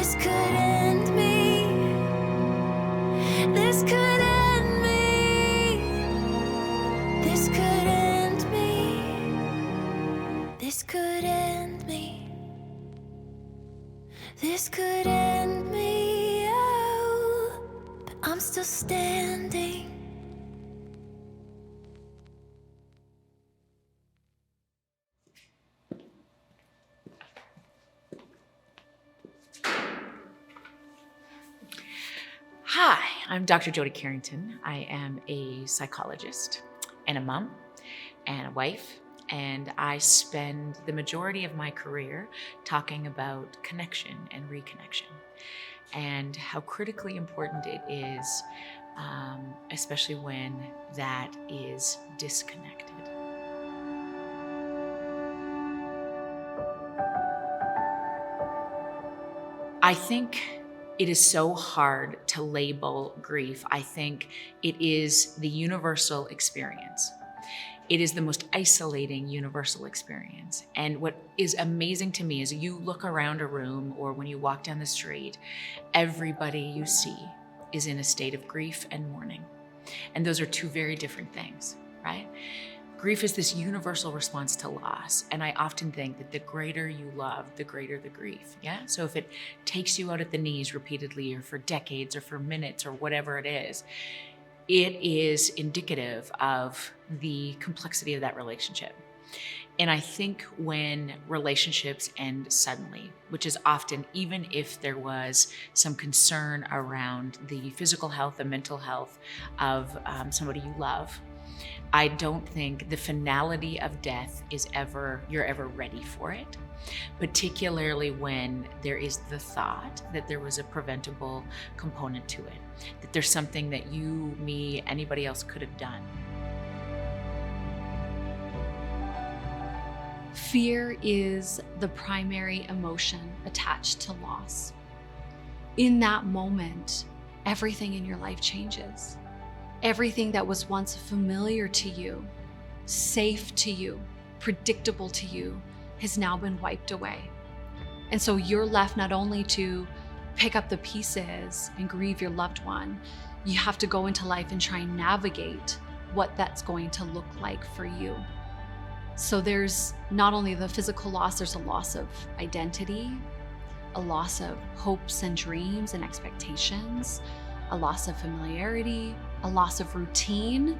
This could end me. This could end me. This could end me. This could end me. This could end me. Oh, but I'm still standing. Hi, I'm Dr. Jody Carrington. I am a psychologist and a mom and a wife, and I spend the majority of my career talking about connection and reconnection and how critically important it is, especially when that is disconnected. I think it is so hard to label grief. I think it is the universal experience. It is the most isolating universal experience. And what is amazing to me is you look around a room or when you walk down the street, everybody you see is in a state of grief and mourning. And those are two very different things, right? Grief is this universal response to loss. And I often think that the greater you love, the greater the grief, yeah? So if it takes you out at the knees repeatedly or for decades or for minutes or whatever it is indicative of the complexity of that relationship. And I think when relationships end suddenly, which is often, even if there was some concern around the physical health, the mental health of somebody you love, I don't think the finality of death you're ever ready for it, particularly when there is the thought that there was a preventable component to it, that there's something that you, me, anybody else could have done. Fear is the primary emotion attached to loss. In that moment, everything in your life changes. Everything that was once familiar to you, safe to you, predictable to you, has now been wiped away. And so you're left not only to pick up the pieces and grieve your loved one, you have to go into life and try and navigate what that's going to look like for you. So there's not only the physical loss, there's a loss of identity, a loss of hopes and dreams and expectations, a loss of familiarity, a loss of routine,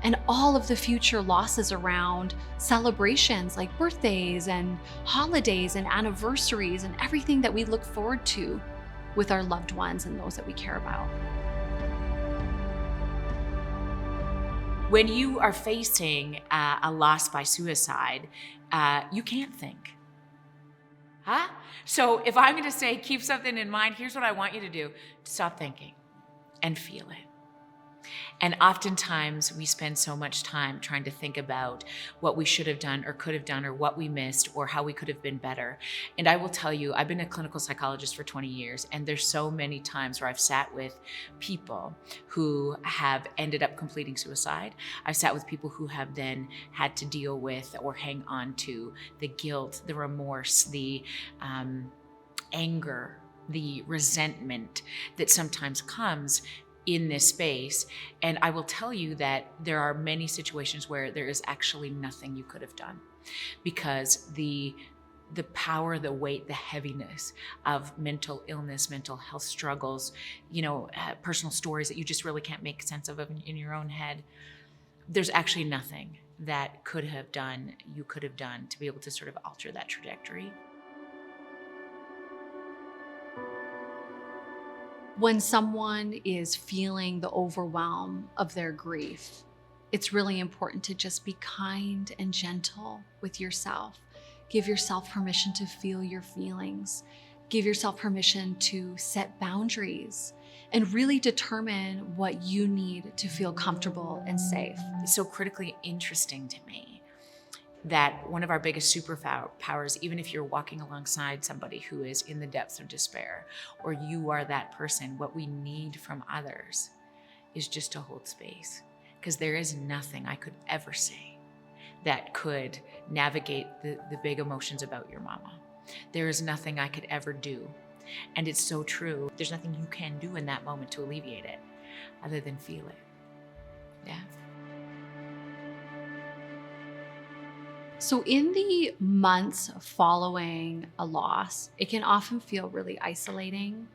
and all of the future losses around celebrations like birthdays and holidays and anniversaries and everything that we look forward to with our loved ones and those that we care about. When you are facing a loss by suicide, you can't think. Huh? So if I'm gonna say keep something in mind, here's what I want you to do. Stop thinking and feel it. And oftentimes we spend so much time trying to think about what we should have done or could have done or what we missed or how we could have been better. And I will tell you, I've been a clinical psychologist for 20 years, and there's so many times where I've sat with people who have ended up completing suicide. I've sat with people who have then had to deal with or hang on to the guilt, the remorse, the anger, the resentment that sometimes comes in this space. And I will tell you that there are many situations where there is actually nothing you could have done, because the power, the weight, the heaviness of mental illness, mental health struggles, personal stories that you just really can't make sense of in your own head. There's actually nothing that you could have done to be able to sort of alter that trajectory. When someone is feeling the overwhelm of their grief, it's really important to just be kind and gentle with yourself. Give yourself permission to feel your feelings. Give yourself permission to set boundaries and really determine what you need to feel comfortable and safe. It's so critically interesting to me that one of our biggest superpowers, even if you're walking alongside somebody who is in the depths of despair, or you are that person, what we need from others is just to hold space. Because there is nothing I could ever say that could navigate the big emotions about your mama. There is nothing I could ever do And it's so true. There's nothing you can do in that moment to alleviate it other than feel it. Yeah. So in the months following a loss, it can often feel really isolating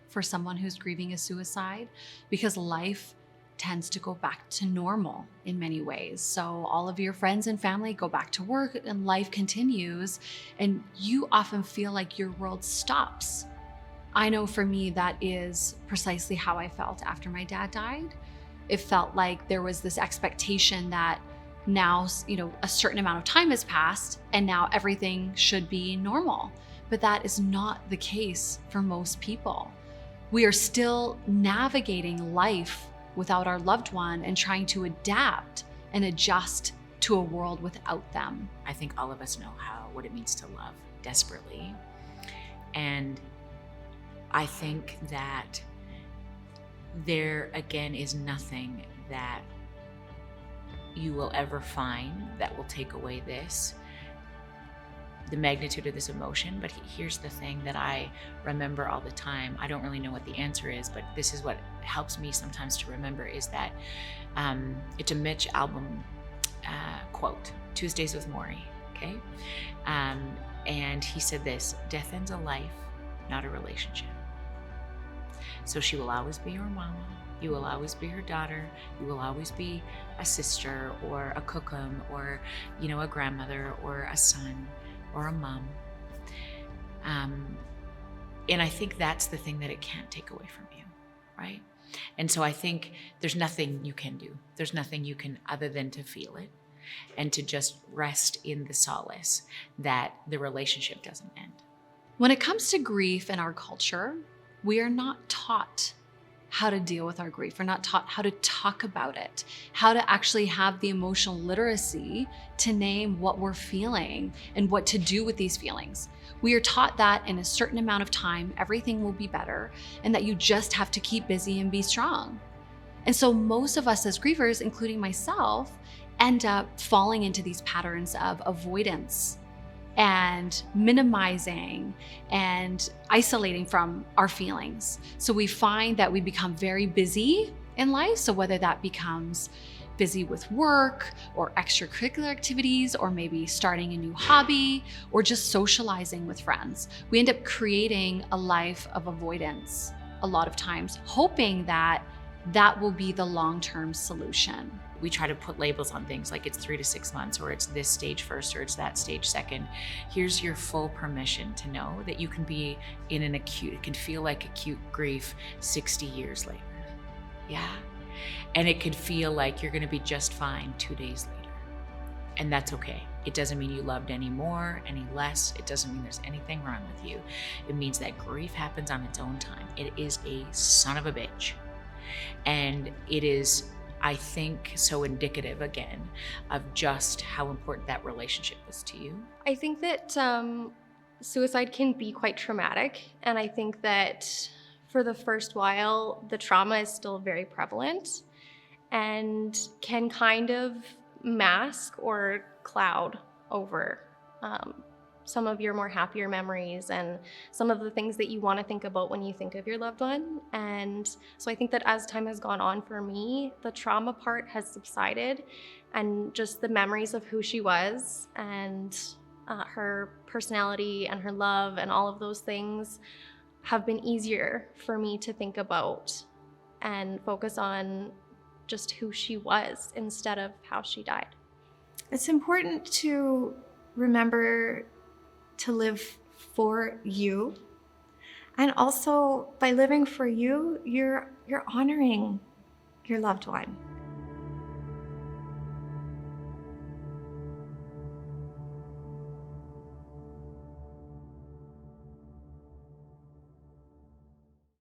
for someone who's grieving a suicide because life tends to go back to normal in many ways. So all of your friends and family go back to work and life continues, and you often feel like your world stops. I know for me, that is precisely how I felt after my dad died. It felt like there was this expectation that now, a certain amount of time has passed and now everything should be normal. But that is not the case for most people. We are still navigating life without our loved one and trying to adapt and adjust to a world without them. I think all of us know what it means to love desperately. And I think that there, again, is nothing that you will ever find that will take away the magnitude of this emotion. But here's the thing that I remember all the time. I don't really know what the answer is, but this is what helps me sometimes to remember, is that it's a Mitch Albom quote, Tuesdays with Morrie, okay? And he said this: death ends a life, not a relationship. So she will always be your mama. You will always be her daughter. You will always be a sister or a cookum or, a grandmother or a son or a mom. And I think that's the thing that it can't take away from you, right? And so I think there's nothing you can do. There's nothing you can other than to feel it and to just rest in the solace that the relationship doesn't end. When it comes to grief in our culture, we are not taught how to deal with our grief. We're not taught how to talk about it, how to actually have the emotional literacy to name what we're feeling and what to do with these feelings. We are taught that in a certain amount of time, everything will be better and that you just have to keep busy and be strong. And so most of us as grievers, including myself, end up falling into these patterns of avoidance and minimizing and isolating from our feelings. So we find that we become very busy in life. So whether that becomes busy with work or extracurricular activities, or maybe starting a new hobby, or just socializing with friends, we end up creating a life of avoidance a lot of times, hoping that that will be the long-term solution. We try to put labels on things like it's 3 to 6 months, or it's this stage first, or it's that stage second. Here's your full permission to know that you can be in it can feel like acute grief 60 years later. Yeah. And it could feel like you're gonna be just fine 2 days later. And that's okay. It doesn't mean you loved any more, any less. It doesn't mean there's anything wrong with you. It means that grief happens on its own time. It is a son of a bitch. And it is, I think, so indicative, again, of just how important that relationship was to you. I think that suicide can be quite traumatic, and I think that for the first while, the trauma is still very prevalent and can kind of mask or cloud over some of your more happier memories and some of the things that you want to think about when you think of your loved one. And so I think that as time has gone on for me, the trauma part has subsided, and just the memories of who she was and her personality and her love and all of those things have been easier for me to think about and focus on just who she was instead of how she died. It's important to remember to live for you. And also, by living for you, you're honoring your loved one.